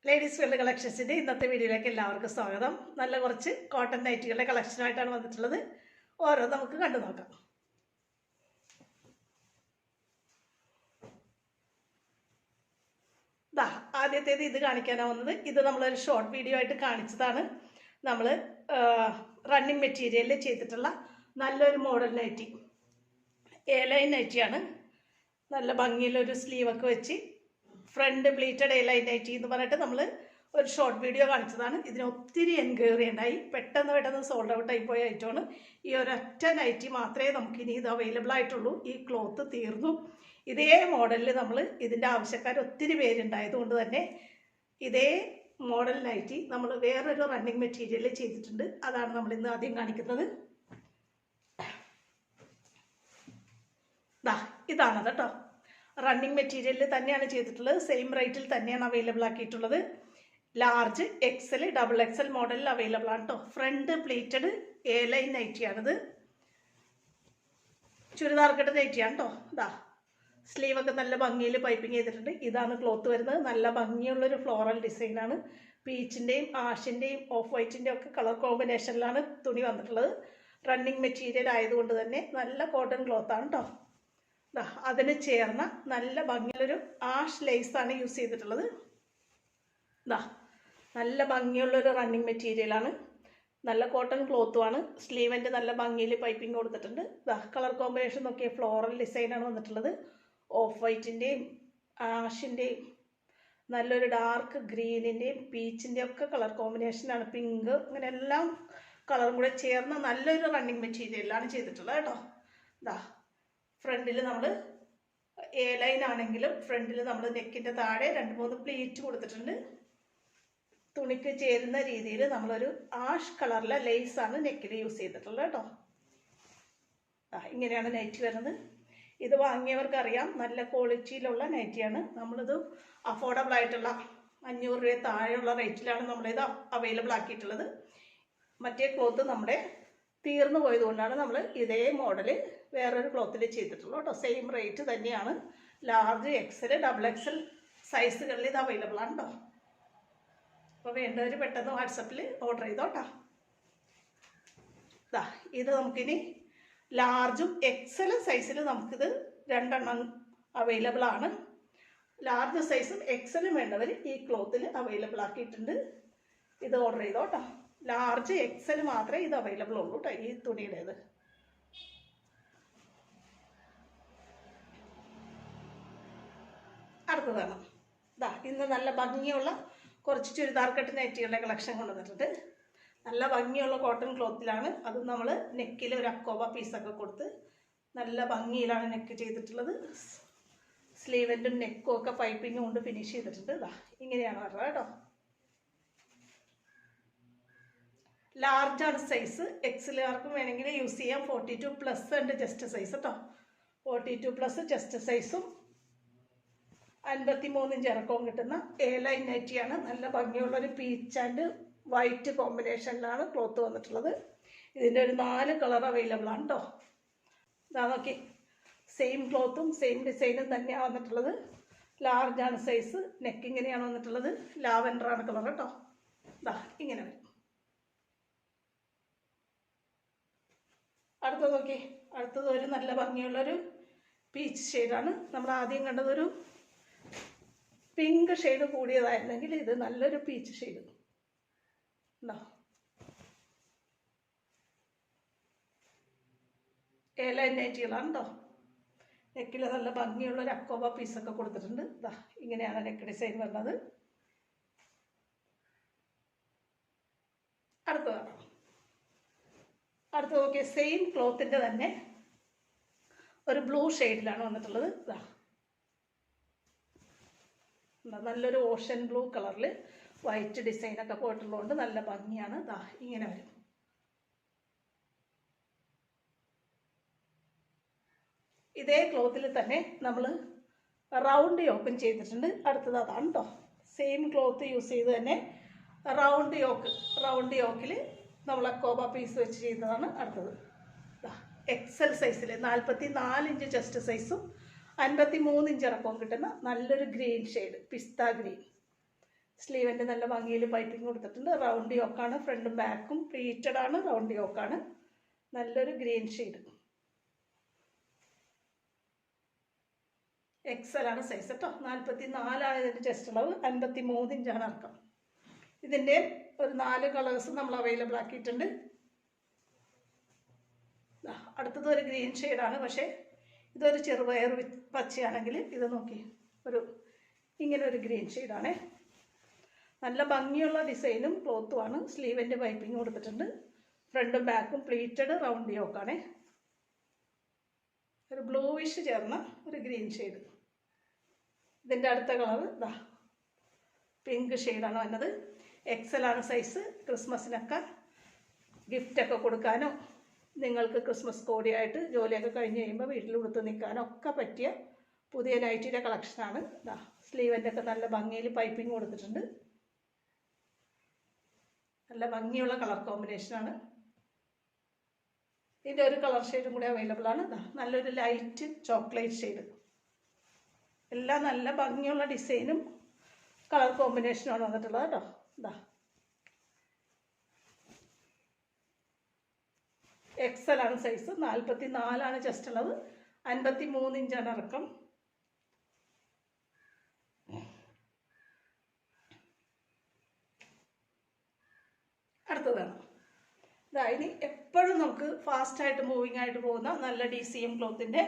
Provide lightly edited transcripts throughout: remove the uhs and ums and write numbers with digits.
Ladies wear കളക്ഷൻസിൻ്റെ ഇന്നത്തെ വീഡിയോയിലേക്ക് എല്ലാവർക്കും സ്വാഗതം. നല്ല കുറച്ച് കോട്ടൺ നൈറ്റികളുടെ കളക്ഷനായിട്ടാണ് വന്നിട്ടുള്ളത്. ഓരോ നമുക്ക് കണ്ടു നോക്കാം. ആദ്യത്തേത് ഇത് കാണിക്കാനാണ് വന്നത്. ഇത് നമ്മളൊരു ഷോർട്ട് വീഡിയോ ആയിട്ട് കാണിച്ചതാണ്. നമ്മൾ റണ്ണിങ് മെറ്റീരിയലിൽ ചെയ്തിട്ടുള്ള നല്ലൊരു മോഡൽ നൈറ്റി, എ-ലൈൻ നൈറ്റിയാണ്. നല്ല ഭംഗിയിലൊരു സ്ലീവൊക്കെ വെച്ച് ഫ്രണ്ട് പ്ലീറ്റഡ് എ-ലൈൻ നൈറ്റി എന്ന് പറഞ്ഞിട്ട് നമ്മൾ ഒരു ഷോർട്ട് വീഡിയോ കാണിച്ചതാണ്. ഇതിന് ഒത്തിരി എൻക്വയറി ഉണ്ടായി. പെട്ടെന്ന് സോൾഡ് ഔട്ട് ആയി പോയ ഐറ്റമാണ്. ഈ ഒരൊറ്റ നൈറ്റി മാത്രമേ നമുക്കിനി ഇത് അവൈലബിൾ ആയിട്ടുള്ളൂ. ഈ ക്ലോത്ത് തീർന്നു. ഇതേ മോഡലിൽ നമ്മൾ ഇതിൻ്റെ ആവശ്യക്കാർ ഒത്തിരി പേരുണ്ടായതുകൊണ്ട് തന്നെ ഇതേ മോഡൽ നൈറ്റി നമ്മൾ വേറൊരു റണ്ണിങ് മെറ്റീരിയൽ ചെയ്തിട്ടുണ്ട്. അതാണ് നമ്മൾ ഇന്ന് ആദ്യം കാണിക്കുന്നത്. ഇതാണ് കേട്ടോ. റണ്ണിങ് മെറ്റീരിയലിൽ തന്നെയാണ് ചെയ്തിട്ടുള്ളത്. സെയിം റേറ്റിൽ തന്നെയാണ് അവൈലബിൾ ആക്കിയിട്ടുള്ളത്. ലാർജ്, എക്സൽ, ഡബിൾ എക്സൽ മോഡലിൽ അവൈലബിൾ ആണ് കേട്ടോ. ഫ്രണ്ട് പ്ലീറ്റഡ് എ-ലൈൻ നൈറ്റിയാണിത്. ചുരിദാർ കട്ട് നൈറ്റിയാണ് കേട്ടോ. സ്ലീവൊക്കെ നല്ല ഭംഗിയിൽ പൈപ്പിംഗ് ചെയ്തിട്ടുണ്ട്. ഇതാണ് ക്ലോത്ത് വരുന്നത്. നല്ല ഭംഗിയുള്ളൊരു ഫ്ലോറൽ ഡിസൈനാണ്. പീച്ചിൻ്റെയും ആഷിൻ്റെയും ഓഫ് വൈറ്റിൻ്റെയും ഒക്കെ കളർ കോമ്പിനേഷനിലാണ് തുണി വന്നിട്ടുള്ളത്. റണ്ണിങ് മെറ്റീരിയൽ ആയതുകൊണ്ട് തന്നെ നല്ല കോട്ടൺ ക്ലോത്താണ് കേട്ടോ. അതിന് ചേർന്ന നല്ല ഭംഗിയുള്ളൊരു ആഷ് ലേസാണ് യൂസ് ചെയ്തിട്ടുള്ളത്. നല്ല ഭംഗിയുള്ളൊരു റണ്ണിങ് മെറ്റീരിയലാണ്. നല്ല കോട്ടൺ ക്ലോത്തുമാണ്. സ്ലീവിൻ്റെ നല്ല ഭംഗിയിൽ പൈപ്പിംഗ് കൊടുത്തിട്ടുണ്ട്. കളർ കോമ്പിനേഷൻ നോക്കിയ ഫ്ലോറൽ ഡിസൈനാണ് വന്നിട്ടുള്ളത്. ഓഫ് വൈറ്റിൻ്റെയും ആഷിൻ്റെയും നല്ലൊരു ഡാർക്ക് ഗ്രീനിൻ്റെയും പീച്ചിൻ്റെയും ഒക്കെ കളർ കോമ്പിനേഷനാണ്. പിങ്ക്, അങ്ങനെ എല്ലാം കളറും കൂടെ ചേർന്ന നല്ലൊരു റണ്ണിങ് മെറ്റീരിയലാണ് ചെയ്തിട്ടുള്ളത് കേട്ടോ. ഫ്രണ്ടിൽ നമ്മൾ എ-ലൈൻ ആണെങ്കിലും ഫ്രണ്ടിൽ നമ്മൾ നെക്കിൻ്റെ താഴെ 2-3 പ്ലീറ്റ് കൊടുത്തിട്ടുണ്ട്. തുണിക്ക് ചേരുന്ന രീതിയിൽ നമ്മളൊരു ആഷ് കളറിലെ ലേസാണ് നെക്കിൽ യൂസ് ചെയ്തിട്ടുള്ളത് കേട്ടോ. ഇങ്ങനെയാണ് നൈറ്റി വരുന്നത്. ഇത് വാങ്ങിയവർക്കറിയാം നല്ല ക്വാളിറ്റിയിലുള്ള നൈറ്റിയാണ്. നമ്മളിത് അഫോർഡബിൾ ആയിട്ടുള്ള 500 രൂപ താഴെയുള്ള റേറ്റിലാണ് നമ്മളിത് അവൈലബിൾ ആക്കിയിട്ടുള്ളത്. മറ്റേ ക്ലോത്ത് നമ്മുടെ തീർന്നു പോയതുകൊണ്ടാണ് നമ്മൾ ഇതേ മോഡൽ വേറൊരു ക്ലോത്തിൽ ചെയ്തിട്ടുള്ളൂ കേട്ടോ. സെയിം റേറ്റ് തന്നെയാണ്. ലാർജ്, എക്സൽ, ഡബിൾ എക്സൽ സൈസുകളിൽ ഇത് അവൈലബിൾ ആണ് കേട്ടോ. അപ്പോൾ വേണ്ടവർ പെട്ടെന്ന് വാട്സപ്പിൽ ഓർഡർ ചെയ്തോട്ടോ. ഇത് നമുക്കിനി ലാർജും എക്സലും സൈസിൽ നമുക്കിത് 2 അവൈലബിൾ ആണ്. ലാർജ് സൈസും എക്സലും വേണ്ടവർ ഈ ക്ലോത്തിൽ അവൈലബിൾ ആക്കിയിട്ടുണ്ട്. ഇത് ഓർഡർ ചെയ്തോട്ടോ. ലാർജ്, എക്സൽ മാത്രമേ ഇത് അവൈലബിൾ ഉള്ളൂ കേട്ടോ ഈ തുണിയുടേത്. അടുത്തതാണ് ഇന്ന് നല്ല ഭംഗിയുള്ള കുറച്ച് ചുരിദാർ കട്ട് നൈറ്റികളുടെ കളക്ഷൻ കൊണ്ടുവന്നിട്ടുണ്ട്. നല്ല ഭംഗിയുള്ള കോട്ടൺ ക്ലോത്തിലാണ്. അത് നമ്മൾ നെക്കിൽ ഒരു അക്കോബ പീസൊക്കെ കൊടുത്ത് നല്ല ഭംഗിയിലാണ് നെക്ക് ചെയ്തിട്ടുള്ളത്. സ്ലീവെൻറ്റും നെക്കും ഒക്കെ പൈപ്പിങ്ങും കൊണ്ട് ഫിനിഷ് ചെയ്തിട്ടുണ്ട്. ഇങ്ങനെയാണ് വരുന്നത് കേട്ടോ. ലാർജാണ് സൈസ്. എക്സലുകാർക്കും വേണമെങ്കിൽ യൂസ് ചെയ്യാം. 42+ ഉണ്ട് ജസ്റ്റ് സൈസ് കേട്ടോ. 42+ ജസ്റ്റ് സൈസും 53 ഇഞ്ച് ഇറക്കവും കിട്ടുന്ന എ-ലൈൻ നൈറ്റിയാണ്. നല്ല ഭംഗിയുള്ളൊരു പീച്ച് ആൻഡ് വൈറ്റ് കോമ്പിനേഷനിലാണ് ക്ലോത്ത് വന്നിട്ടുള്ളത്. ഇതിൻ്റെ ഒരു 4 കളർ അവൈലബിൾ ആണ് കേട്ടോ. നോക്കി, സെയിം ക്ലോത്തും സെയിം ഡിസൈനും തന്നെയാണ് വന്നിട്ടുള്ളത്. ലാർജാണ് സൈസ്. നെക്ക് ഇങ്ങനെയാണ് വന്നിട്ടുള്ളത്. ലാവൻഡറാണ് കളർ കേട്ടോ. ഇങ്ങനെ വരും. അടുത്തത് നോക്കി, അടുത്തത് ഒരു നല്ല ഭംഗിയുള്ളൊരു പീച്ച് ഷെയ്ഡാണ്. നമ്മൾ ആദ്യം കണ്ടതൊരു പിങ്ക് ഷെയ്ഡ് കൂടിയതായിരുന്നെങ്കിൽ ഇത് നല്ലൊരു പീച്ച് ഷെയ്ഡ് ഉണ്ടോ. എ-ലൈൻ നൈറ്റികളാണ് കേട്ടോ. നെക്കിൽ നല്ല ഭംഗിയുള്ളൊരു അക്കോബ പീസൊക്കെ കൊടുത്തിട്ടുണ്ട്. ഇങ്ങനെയാണ് നെക്ക് ഡിസൈൻ വരുന്നത്. അടുത്ത് നോക്കിയ സെയിം ക്ലോത്തിൻ്റെ തന്നെ ഒരു ബ്ലൂ ഷെയ്ഡിലാണ് വന്നിട്ടുള്ളത്. നല്ലൊരു ഓഷൻ ബ്ലൂ കളറിൽ വൈറ്റ് ഡിസൈനൊക്കെ പോയിട്ടുള്ളതുകൊണ്ട് നല്ല ഭംഗിയാണ്. ഇങ്ങനെ വരും. ഇതേ ക്ലോത്തിൽ തന്നെ നമ്മൾ റൗണ്ട് യോക്കും ചെയ്തിട്ടുണ്ട്. അടുത്തത് അതാണ് കേട്ടോ. സെയിം ക്ലോത്ത് യൂസ് ചെയ്ത് തന്നെ റൗണ്ട് യോക്കിൽ നമ്മൾ അക്കോബ പീസ് വെച്ച് ചെയ്യുന്നതാണ് അടുത്തത്. എക്സൽ സൈസിൽ 44 ഇഞ്ച് ചെസ്റ്റ് സൈസും 53 ഇഞ്ച് ഇറക്കവും കിട്ടുന്ന നല്ലൊരു ഗ്രീൻ ഷെയ്ഡ്, പിസ്ത ഗ്രീൻ. സ്ലീവിൻ്റെ നല്ല ഭംഗിയിൽ പൈപ്പിംഗ് കൊടുത്തിട്ടുണ്ട്. റൗണ്ട് യോക്കാണ്, ഫ്രണ്ടും ബാക്കും പ്ലീറ്റഡ് ആണ്, റൗണ്ട് യോക്കാണ്. നല്ലൊരു ഗ്രീൻ ഷെയ്ഡ്. XL ആണ് സൈസ് കേട്ടോ. 44 ഇതിൻ്റെ ചെസ്റ്റ് അളവ്, 53 ഇഞ്ചാണ് ഇറക്കം. ഇതിൻ്റെ ഒരു 4 കളേഴ്സ് നമ്മൾ അവൈലബിൾ ആക്കിയിട്ടുണ്ട്. അടുത്തത് ഒരു ഗ്രീൻ ഷെയ്ഡാണ്, പക്ഷേ ഇതൊരു ചെറുപയർ പച്ചയാണെങ്കിൽ ഇത് നോക്കി ഇങ്ങനെ ഒരു ഗ്രീൻ ഷെയ്ഡാണ്. നല്ല ഭംഗിയുള്ള ഡിസൈനും ക്ലോത്തുമാണ്. സ്ലീവിൻ്റെ പൈപ്പിംഗ് കൊടുത്തിട്ടുണ്ട്. ഫ്രണ്ടും ബാക്കും പ്ലീറ്റഡ് റൗണ്ട് യോക്കാണ്. ഒരു ബ്ലൂവിഷ് ചേർന്ന ഒരു ഗ്രീൻ ഷെയ്ഡ്. ഇതിൻ്റെ അടുത്ത കളർ പിങ്ക് ഷെയ്ഡാണ് വന്നത്. XL ആണ് സൈസ്. ക്രിസ്മസിനൊക്കെ ഗിഫ്റ്റൊക്കെ കൊടുക്കാനോ നിങ്ങൾക്ക് ക്രിസ്മസ് കോടിയായിട്ട് ജോലിയൊക്കെ കഴിഞ്ഞ് കഴിയുമ്പോൾ വീട്ടിൽ കൊടുത്ത് നിൽക്കാനോ ഒക്കെ പറ്റിയ പുതിയ നൈറ്റിയുടെ കളക്ഷനാണ്. സ്ലീവിൻ്റെ ഒക്കെ നല്ല ഭംഗിയിൽ പൈപ്പിംഗ് കൊടുത്തിട്ടുണ്ട്. നല്ല ഭംഗിയുള്ള കളർ കോമ്പിനേഷനാണ്. ഇതിൻ്റെ ഒരു കളർ ഷെയ്ഡും കൂടി അവൈലബിൾ ആണ്. നല്ലൊരു ലൈറ്റ് ചോക്ലേറ്റ് ഷെയ്ഡ്. എല്ലാം നല്ല ഭംഗിയുള്ള ഡിസൈനും കളർ കോമ്പിനേഷനാണ് വന്നിട്ടുള്ളത് കേട്ടോ. XL ആണ് സൈസ്. 44 ചെസ്റ്റ് അളവ്, 53 ഇഞ്ചാണ് ഇറക്കം. അടുത്തതാണ് ഇനി എപ്പോഴും നമുക്ക് ഫാസ്റ്റായിട്ട് മൂവിങ് ആയിട്ട് പോകുന്ന നല്ല DCM ക്ലോത്തിൻ്റെ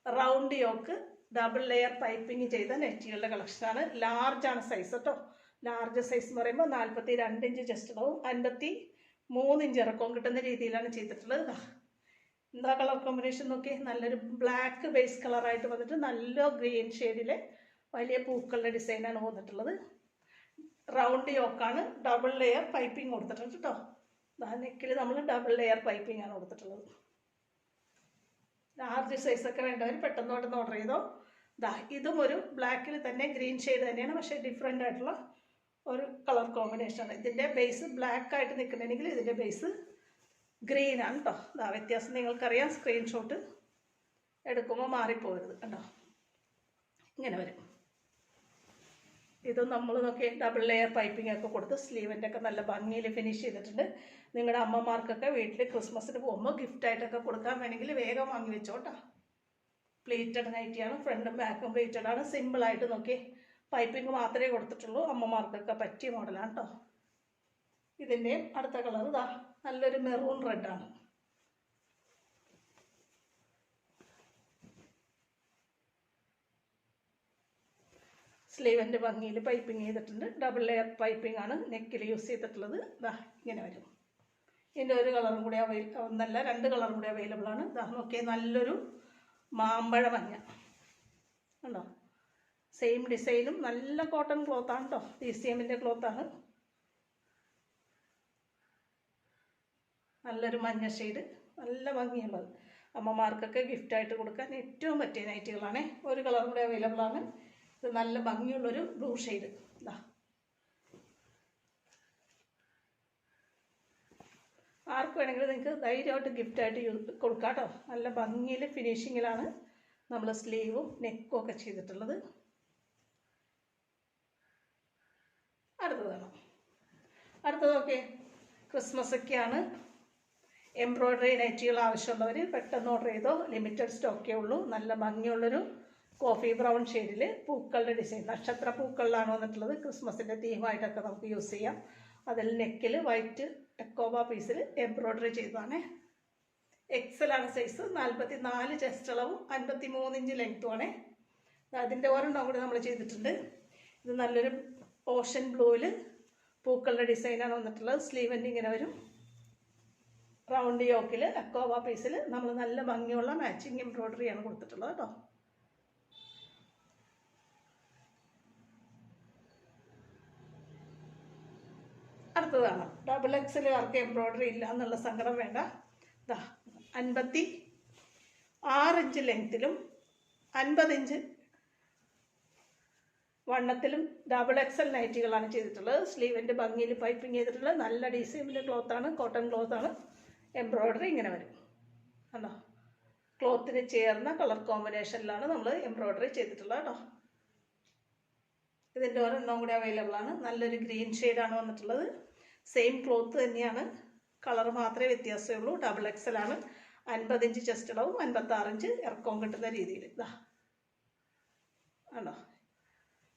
round yoke double layer piping ചെയ്ത നെറ്റുകളുടെ കളക്ഷനാണ്. ലാർജാണ് സൈസ് കേട്ടോ. ലാർജ് സൈസ് എന്ന് പറയുമ്പോൾ 42 ഇഞ്ച് ചെസ്റ്റ് അളവും 53 ഇഞ്ച് ഇറക്കവും കിട്ടുന്ന രീതിയിലാണ് ചെയ്തിട്ടുള്ളത്. എന്താ കളർ കോമ്പിനേഷൻ നോക്കി. നല്ലൊരു ബ്ലാക്ക് ബേസ് കളറായിട്ട് വന്നിട്ട് നല്ല ഗ്രീൻ ഷെയ്ഡിലെ വലിയ പൂക്കളുടെ ഡിസൈനാണ് വന്നിട്ടുള്ളത്. റൗണ്ട് യോക്കാണ്. ഡബിൾ ലെയർ പൈപ്പിംഗ് കൊടുത്തിട്ടുണ്ട് കേട്ടോ. നെക്കിൽ നമ്മൾ ഡബിൾ ലെയർ പൈപ്പിംഗ് ആണ് കൊടുത്തിട്ടുള്ളത്. ലാർജ് സൈസൊക്കെ വേണ്ടവർ പെട്ടെന്ന് ഓർഡർ ചെയ്തോ. ഇതും ഒരു ബ്ലാക്കിൽ തന്നെ ഗ്രീൻ ഷെയ്ഡ് തന്നെയാണ്, പക്ഷേ ഡിഫറെൻ്റ് ആയിട്ടുള്ള ഒരു കളർ കോമ്പിനേഷനാണ്. ഇതിൻ്റെ ബേസ് ബ്ലാക്ക് ആയിട്ട് നിൽക്കണമെങ്കിൽ ഇതിൻ്റെ ബേസ് ഗ്രീനാണ് കേട്ടോ. വ്യത്യാസം നിങ്ങൾക്കറിയാം. സ്ക്രീൻഷോട്ട് എടുക്കുമ്പോൾ മാറിപ്പോകരുത് കേട്ടോ. ഇങ്ങനെ വരും. ഇതും നമ്മൾ നോക്കി ഡബിൾ ലെയർ പൈപ്പിംഗ് ഒക്കെ കൊടുത്ത് സ്ലീവിൻ്റെ ഒക്കെ നല്ല ഭംഗിയിൽ ഫിനിഷ് ചെയ്തിട്ടുണ്ട്. നിങ്ങളുടെ അമ്മമാർക്കൊക്കെ വീട്ടിൽ ക്രിസ്മസിന് പോകുമ്പോൾ ഗിഫ്റ്റായിട്ടൊക്കെ കൊടുക്കാൻ വേണമെങ്കിൽ വേഗം വാങ്ങി വെച്ചോട്ടോ. പ്ലീറ്റഡ് നൈറ്റിയാണ്. ഫ്രണ്ടും ബാക്കും പ്ലീറ്റഡ് ആണ്. സിമ്പിളായിട്ട് നോക്കി പൈപ്പിംഗ് മാത്രമേ കൊടുത്തിട്ടുള്ളൂ. അമ്മമാർക്കൊക്കെ പറ്റിയ മോഡലാണ് കേട്ടോ. ഇതിൻ്റെ അടുത്ത കളർ നല്ലൊരു മെറൂൺ റെഡാണ്. സ്ലീവിൻ്റെ ഭംഗിയിൽ പൈപ്പിംഗ് ചെയ്തിട്ടുണ്ട്. ഡബിൾ ലെയർ പൈപ്പിംഗ് ആണ് നെക്കിൽ യൂസ് ചെയ്തിട്ടുള്ളത്. ഇങ്ങനെ വരും. ഇതിൻ്റെ ഒരു കളറും കൂടി ഒന്നല്ല 2 കളറും കൂടി അവൈലബിൾ ആണ്. നോക്കിയാൽ നല്ലൊരു മാമ്പഴ മഞ്ഞ ഉണ്ടോ. സെയിം ഡിസൈനും നല്ല കോട്ടൺ ക്ലോത്താണ് കേട്ടോ. DCMൻ്റെ ക്ലോത്താണ്. നല്ലൊരു മഞ്ഞ ഷെയ്ഡ്, നല്ല ഭംഗിയുള്ളത്. അമ്മമാർക്കൊക്കെ ഗിഫ്റ്റായിട്ട് കൊടുക്കാൻ ഏറ്റവും പറ്റിയ നൈറ്റുകളാണ്. ഒരു കളറും കൂടി അവൈലബിൾ ആണ്. ഇത് നല്ല ഭംഗിയുള്ളൊരു ബ്ലൂ ഷെയ്ഡ്. ആർക്ക് വേണമെങ്കിലും നിങ്ങൾക്ക് ധൈര്യമായിട്ട് ഗിഫ്റ്റായിട്ട് കൊടുക്കാം കേട്ടോ. നല്ല ഭംഗിയിൽ ഫിനിഷിങ്ങിലാണ് നമ്മൾ സ്ലീവും നെക്കും ഒക്കെ ചെയ്തിട്ടുള്ളത്. അടുത്തത് ഓക്കെ. ക്രിസ്മസ് ഒക്കെയാണ്. എംബ്രോയ്ഡറി നൈറ്റികൾ ആവശ്യമുള്ളവർ പെട്ടെന്ന് ഓർഡർ ചെയ്തോ. ലിമിറ്റഡ് സ്റ്റോക്കേ ഉള്ളൂ. നല്ല ഭംഗിയുള്ളൊരു കോഫി ബ്രൗൺ ഷെയ്ഡിൽ പൂക്കളുടെ ഡിസൈൻ, നക്ഷത്ര പൂക്കളിലാണ് വന്നിട്ടുള്ളത്. ക്രിസ്മസിൻ്റെ തീമായിട്ടൊക്കെ നമുക്ക് യൂസ് ചെയ്യാം. അതിൽ നെക്കിൽ വൈറ്റ് എക്കോബ പീസിൽ എംബ്രോയ്ഡറി ചെയ്തതാണ്. XL ആണ് സൈസ്. 44 ചെസ്റ്റ് അളവും 53 ഇഞ്ച് ലെങ്ത്തുമാണ്. അതിൻ്റെ ഒരെണ്ണം കൂടി നമ്മൾ ചെയ്തിട്ടുണ്ട്. ഇത് നല്ലൊരു ഓഷൻ ബ്ലൂവിൽ പൂക്കളുടെ ഡിസൈനാണ് വന്നിട്ടുള്ളത്. സ്ലീവിൻ്റെ ഇങ്ങനെ വരും. റൗണ്ട് യോക്കിൽ എക്കോബ പീസിൽ നമ്മൾ നല്ല ഭംഗിയുള്ള മാച്ചിങ് എംബ്രോയ്ഡറിയാണ് കൊടുത്തിട്ടുള്ളത് കേട്ടോ. അടുത്തതാണ് ഡബിൾ XL ആർക്ക് എംബ്രോയ്ഡറി ഇല്ല എന്നുള്ള സങ്കടം വേണ്ട. 56 ഇഞ്ച് ലെങ്ത്തിലും 50 ഇഞ്ച് വണ്ണത്തിലും ഡബിൾ XL നൈറ്റികളാണ് ചെയ്തിട്ടുള്ളത്. സ്ലീവിൻ്റെ ഭംഗിയിൽ പൈപ്പിംഗ് ചെയ്തിട്ടുള്ളത്. നല്ല DCMൻ്റെ ക്ലോത്താണ്, കോട്ടൺ ക്ലോത്താണ്. എംബ്രോയ്ഡറി ഇങ്ങനെ വരും കണ്ടോ. ക്ലോത്തിന് ചേർന്ന കളർ കോമ്പിനേഷനിലാണ് നമ്മൾ എംബ്രോയ്ഡറി ചെയ്തിട്ടുള്ളത് കേട്ടോ. ഇതിൻ്റെ ഒരെണ്ണം കൂടി അവൈലബിൾ ആണ്. നല്ലൊരു ഗ്രീൻ ഷെയ്ഡാണ് വന്നിട്ടുള്ളത്. സെയിം ക്ലോത്ത് തന്നെയാണ്, കളർ മാത്രമേ വ്യത്യാസമുള്ളൂ. ഡബിൾ എക്സൽ ആണ്. 50 ഇഞ്ച് ചെസ്റ്റ് അളവും 56 ഇഞ്ച് ഇറക്കവും കിട്ടുന്ന രീതിയിൽ. ഇതാ ആണോ,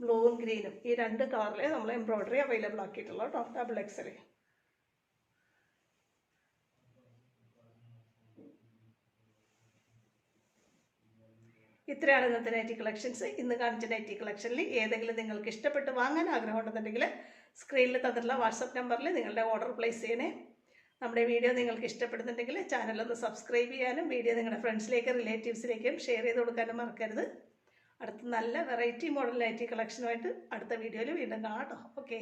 ബ്ലൂവും ഗ്രീനും ഈ 2 കളറിലെ നമ്മൾ എംബ്രോയ്ഡറി അവൈലബിൾ ആക്കിയിട്ടുള്ളൂ കേട്ടോ. Double XL. ഇത്രയാണ് ഇന്നത്തെ നൈറ്റി കളക്ഷൻസ്. ഇന്ന് കാണിച്ച നൈറ്റി കളക്ഷനിൽ ഏതെങ്കിലും നിങ്ങൾക്ക് ഇഷ്ടപ്പെട്ട് വാങ്ങാൻ ആഗ്രഹമുണ്ടെന്നുണ്ടെങ്കിൽ സ്ക്രീനിൽ തന്നിട്ടുള്ള വാട്സപ്പ് നമ്പറിൽ നിങ്ങളുടെ ഓർഡർ പ്ലേസ് ചെയ്യണേ. നമ്മുടെ വീഡിയോ നിങ്ങൾക്ക് ഇഷ്ടപ്പെടുന്നുണ്ടെങ്കിൽ ചാനലൊന്ന് സബ്സ്ക്രൈബ് ചെയ്യാനും വീഡിയോ നിങ്ങളുടെ ഫ്രണ്ട്സിലേക്കും റിലേറ്റീവ്സിലേക്കും ഷെയർ ചെയ്ത് കൊടുക്കാനും മറക്കരുത്. അടുത്ത നല്ല വെറൈറ്റി മോഡൽ നൈറ്റി കളക്ഷനുമായിട്ട് അടുത്ത വീഡിയോയിൽ വീണ്ടും കാണാം കേട്ടോ. ഓക്കെ.